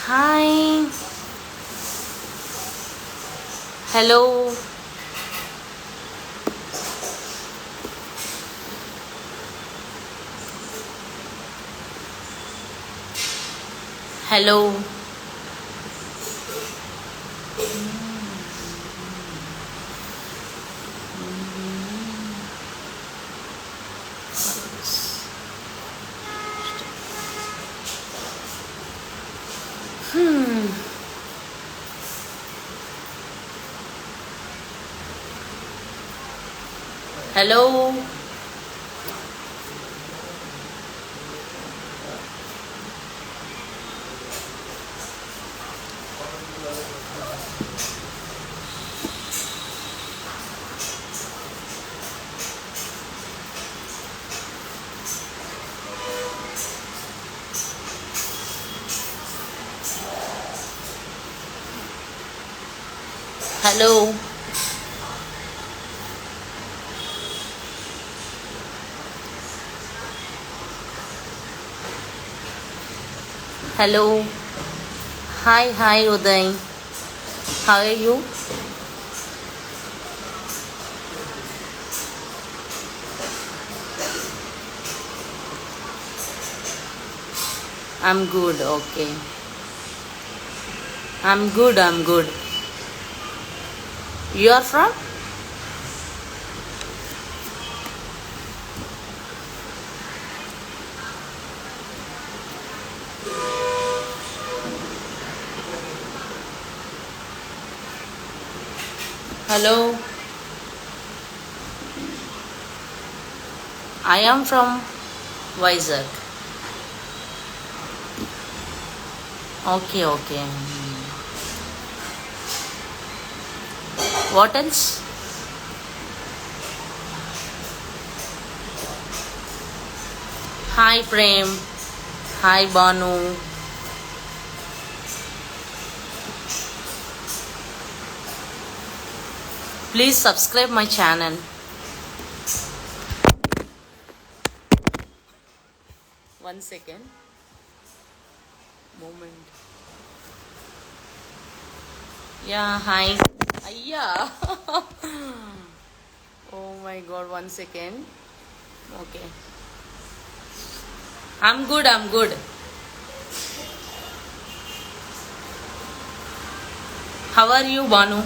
Hi. Hello. Hello. Hello. Hello. Hello. Hi, Uday. How are you? I'm good, okay. I'm good. You are from? Hello. I am from Vizag. Okay. What else? Hi, Prem. Hi, Banu. Please subscribe my channel. One second. Moment. Yeah, hi. Yeah. Oh my god, one second. Okay. I'm good. How are you, Banu?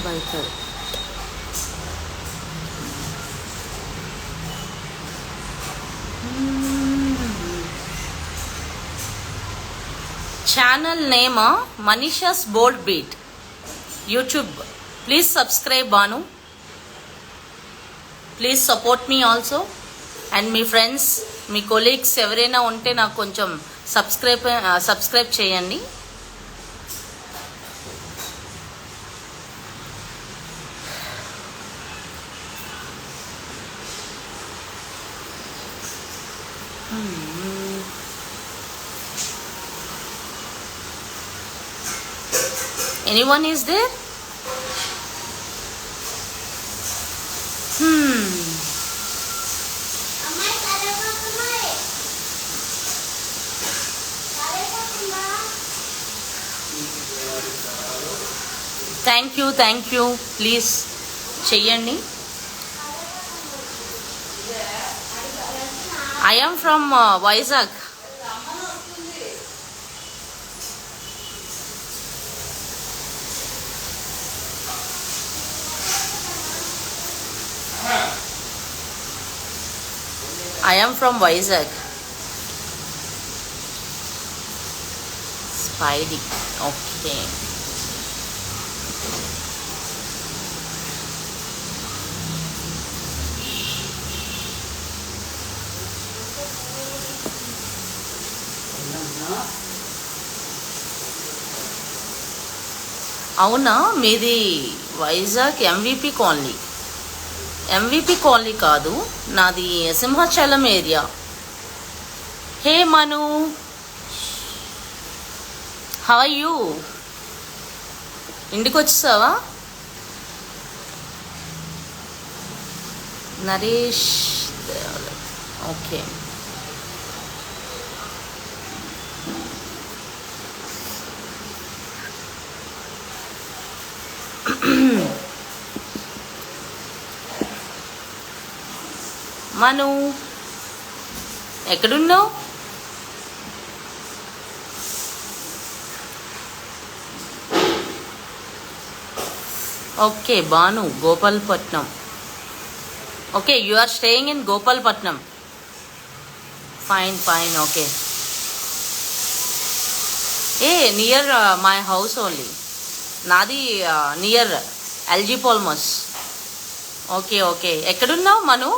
Bye. Channel name Manisha's Bold Beat. YouTube. Please subscribe, Banu. Please support me also. And మీ friends మీ colleagues ఎవరైనా ఉంటే నాకు కొంచెం subscribe చేయండి. Anyone is there? Thank you please చెయ్యండి. I am from Vizag. I am from Vizag. Spidey. Okay. అవునా, మీది Vizag MVP colony. MVP colony కాదు, నాది Simhachalam area. Hey Manu, how are you? ఇంటికి వచ్చేసావా? నరేష్ ఓకే. మను ఎక్కడున్నావు? Okay Bhanu Gopalapatnam. Okay you are staying in Gopalapatnam. Fine fine okay. A near my house only. నాది near LG పోల్మస్. Okay okay ఎక్కడున్నావు మను?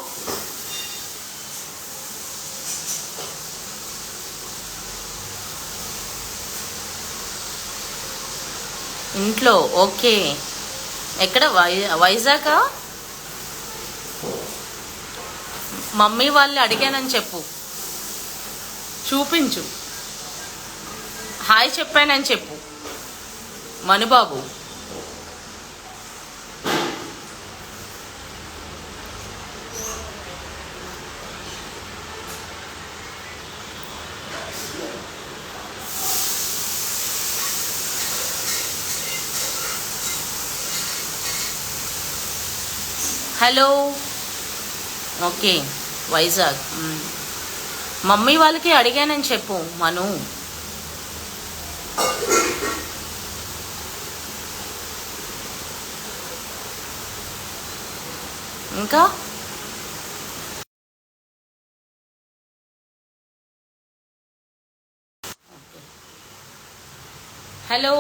ఇంట్లో. ఓకే ఎక్కడ? వైజాగా? మమ్మీ వాళ్ళు అడిగానని చెప్పు, చూపించు, హాయ్ చెప్పానని చెప్పు Manubabu. Hello okay Vizag. Mummy వాళ్ళకి అడిగానని చెప్పు మను. ఇంకా హలో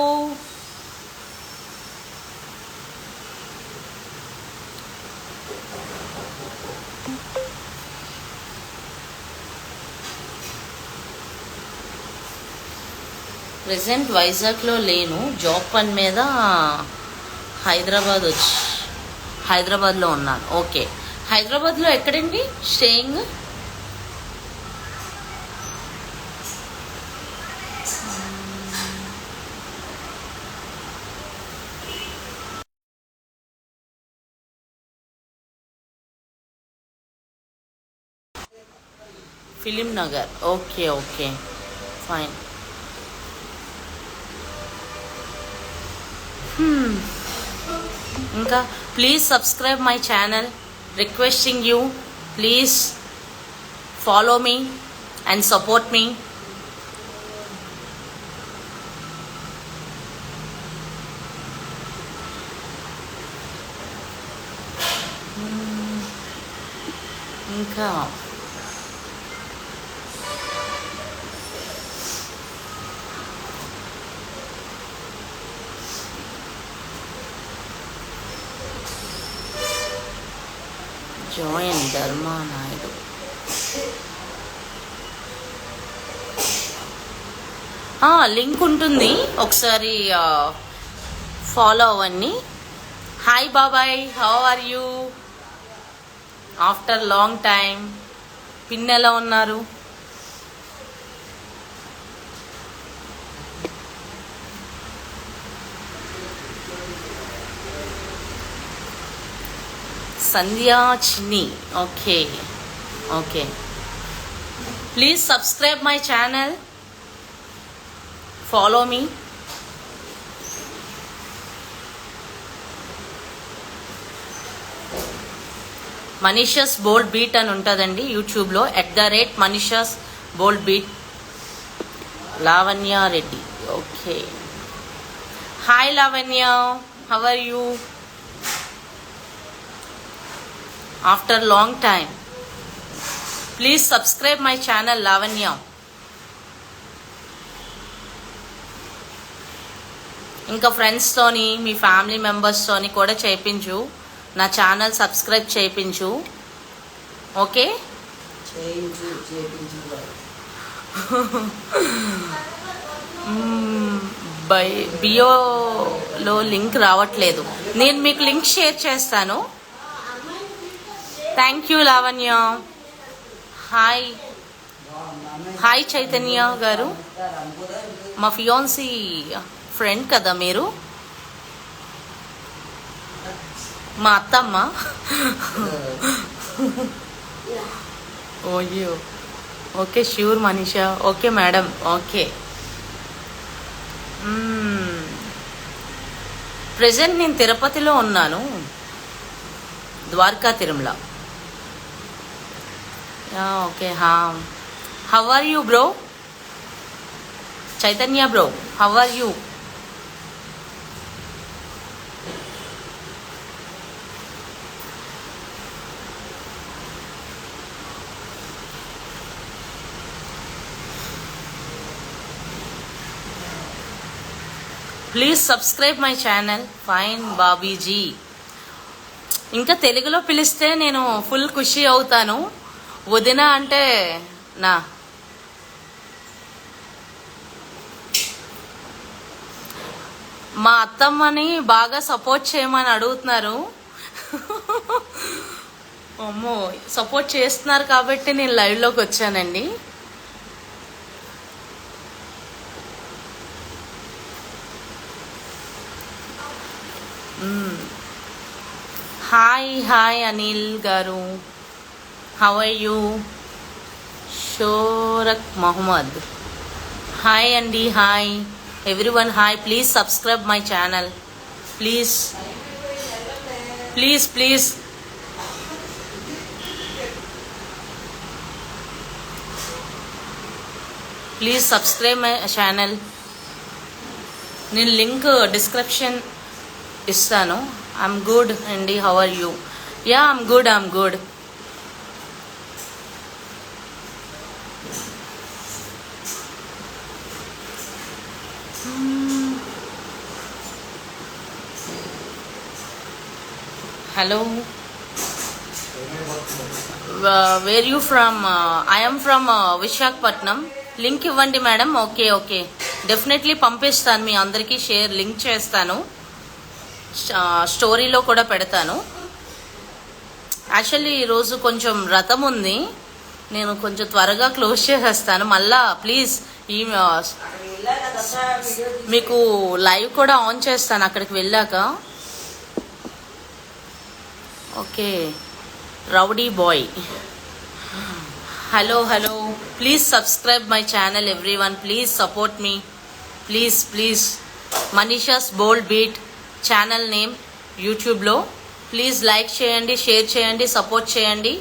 ప్రెసెంట్ వైజాగ్లో లేను, జాబ్ పని మీద హైదరాబాద్లో ఉన్నాను. ఓకే హైదరాబాద్లో ఎక్కడండి staying? Film Nagar. Okay okay fine. ఇంకా please subscribe my channel, requesting you, please follow me and support me. ఇంకా జాయిన్ ధర్మా నాయుడు. లింక్ ఉంటుంది, ఒకసారి ఫాలో అవ్వండి. హాయ్ బాబాయ్, how are you after long time? పిన్ ఎలా ఉన్నారు? Sandhya Chinni. Okay okay please subscribe my channel, follow me. Manisha's bold beat అని ఉంటుందండి యూట్యూబ్లో, @Manisha's bold beat. Lavanya Reddy. Okay hi Lavanya, how are you after long time? Please subscribe my channel Lavanya. ఇంకా ఫ్రెండ్స్తోని మీ ఫ్యామిలీ మెంబర్స్తోని కూడా చేయించు, నా ఛానల్ సబ్స్క్రైబ్ చేయించు. ఓకే బియోలో లింక్ రావట్లేదు, నేను మీకు లింక్ షేర్ చేస్తాను. Thank you Lavanya. Hi hi Chaitanya గారు, మా ఫియాన్సీ ఫ్రెండ్ కదా మీరు, మా అత్తమ్మ. ఓయ్యో, okay sure Manisha, okay madam, okay. Present నేను తిరుపతిలో ఉన్నాను, Dwaraka Tirumala. Okay, how are you bro? Chaitanya bro, how are you? Please subscribe my channel. Fine Bobbyji. ఇంకా తెలుగులో పిలిస్తే నేను ఫుల్ ఖుషి అవుతాను. వదిన అంటే నా మా అత్తమ్మని బాగా సపోర్ట్ చేయమని అడుగుతున్నారు. అమ్మో, సపోర్ట్ చేస్తున్నారు కాబట్టి నేను లైవ్లోకి వచ్చానండి. Hi Anil garu, how are you? షోరక్ మహమ్మద్, హాయ్ అండి, hi everyone, hi. Please subscribe my channel, please please please. Please subscribe my channel. నేను లింక్ డిస్క్రిప్షన్ ఇస్తాను. ఐఎమ్ గుడ్ అండి, how are you? Ya, I'm good. Hello, where you from? I'm from Visakhapatnam. Link ఇవ్వండి madam. Okay, definitely పంపిస్తాను, మీ అందరికీ link చేస్తాను, స్టోరీలో కూడా పెడతాను. యాక్చువల్లీ ఈరోజు కొంచెం రథం ఉంది, నేను కొంచెం త్వరగా క్లోజ్ చేసేస్తాను. మళ్ళా ప్లీజ్ మీకు లైవ్ కూడా ఆన్ చేస్తాను అక్కడికి వెళ్ళాక. Okay, rowdy boy. Hello, please subscribe my channel everyone. Please support me, please. Manisha's bold beat channel name యూట్యూబ్లో. ప్లీజ్ లైక్ చేయండి, షేర్ చేయండి, సపోర్ట్ చేయండి.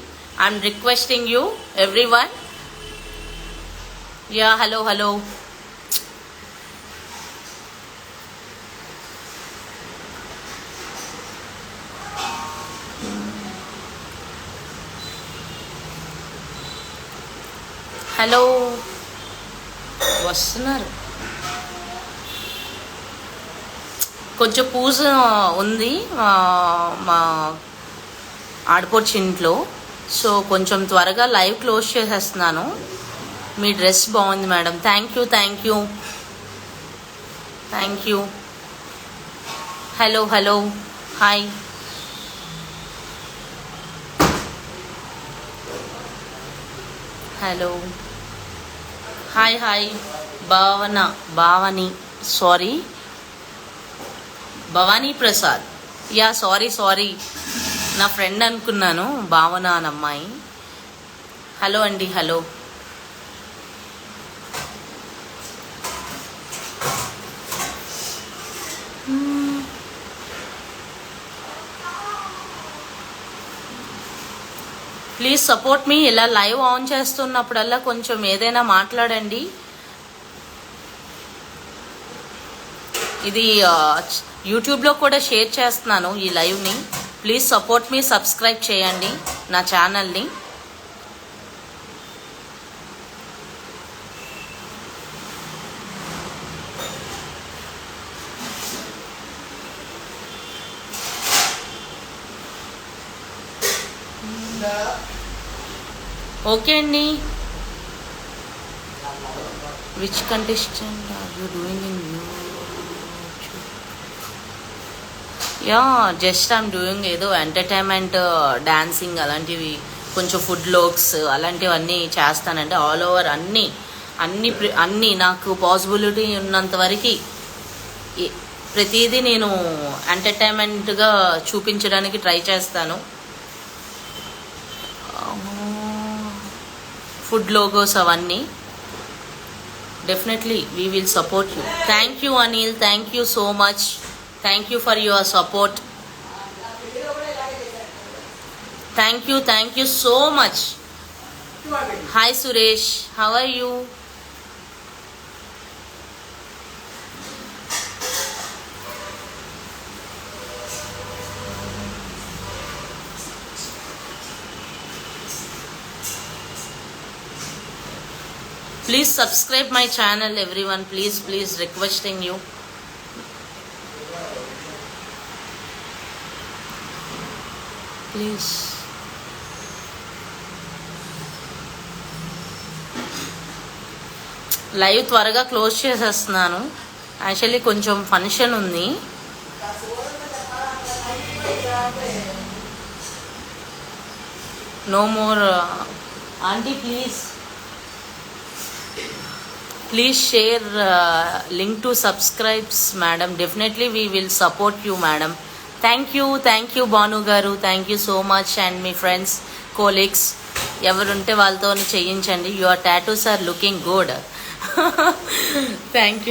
I'm requesting you everyone. Ya, hello. Hello, వస్తున్నారు. కొంచెం పూజ ఉంది మా ఆడపడుచు ఇంట్లో, సో కొంచెం త్వరగా లైవ్ క్లోజ్ చేసేస్తున్నాను. మీ డ్రెస్ బాగుంది madam. Thank you. Hello, hi. Hello, hi. Bhavani, sorry, Bhavani Prasad. Ya, sorry, నా ఫ్రెండ్ అనుకున్నాను, భావన అని అమ్మాయి. హలో అండి, హలో. ప్లీజ్ సపోర్ట్ మీ. ఇలా లైవ్ ఆన్ చేస్తున్నప్పుడల్లా కొంచెం ఏదైనా మాట్లాడండి. ఇది యూట్యూబ్లో కూడా షేర్ చేస్తున్నాను ఈ లైవ్ని. ప్లీజ్ సపోర్ట్ మీ, సబ్స్క్రైబ్ చేయండి నా ఛానల్ని. ఓకే అండి. Which contestant are you doing in YouTube? Yeah, just I'm doing ఏదో ఎంటర్టైన్మెంట్, డాన్సింగ్ అలాంటివి కొంచెం ఫుడ్ లోగ్స్ అలాంటివన్నీ చేస్తానండి. ఆల్ ఓవర్ అన్నీ నాకు పాసిబిలిటీ ఉన్నంత వరకు ప్రతిదీ నేను ఎంటర్టైన్మెంట్గా చూపించడానికి ట్రై చేస్తాను. ఫుడ్ లోగోస్ అవన్నీ definitely we will support you. Thank you Anil, thank you so much. Thank you for your support. Thank you so much. Hi Suresh, how are you? Please subscribe my channel everyone, please requesting you. Please. Live త్వరగా close చేసేస్తున్నాను. Actually కొంచెం function ఉంది. No more aunty please share link to subscribes madam. Definitely we will support you madam. Thank you Bhanu garu, thank you so much. And మీ friends, colleagues ఎవరుంటే వాళ్ళతో చేయించండి. Your tattoos are looking good. Thank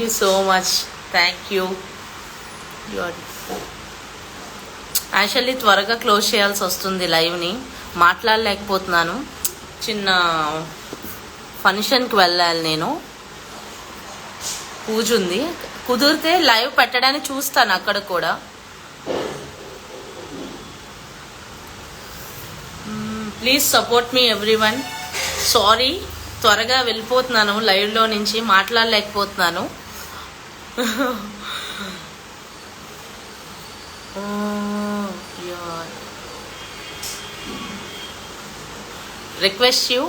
you so much. Thank you. Actually త్వరగా close చేయాల్సి వస్తుంది లైవ్ని, మాట్లాడలేకపోతున్నాను. చిన్న ఫంక్షన్కి వెళ్ళాలి నేను, పూజ ఉంది. కుదిరితే లైవ్ పెట్టడానికి చూస్తాను అక్కడ కూడా. Please support me everyone. Sorry, త్వరగా వెళ్ళిపోతున్నాను లైవ్లో నుంచి, మాట్లాడలేకపోతున్నాను. Request you,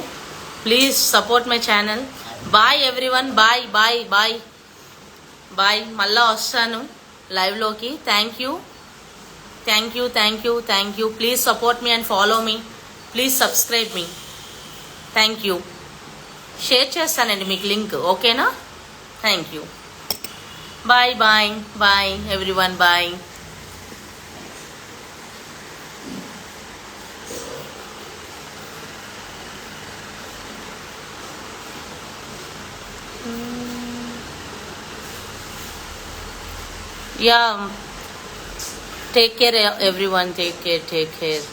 please support my channel. Bye everyone, bye. మళ్ళా వస్తాను లైవ్లోకి. Thank you. Please support me and follow me. Please subscribe me. Thank you. Share చేస్తానండి మీకు లింక్, ఓకేనా? Thank you. Bye everyone, bye. Yeah, take care everyone, take care.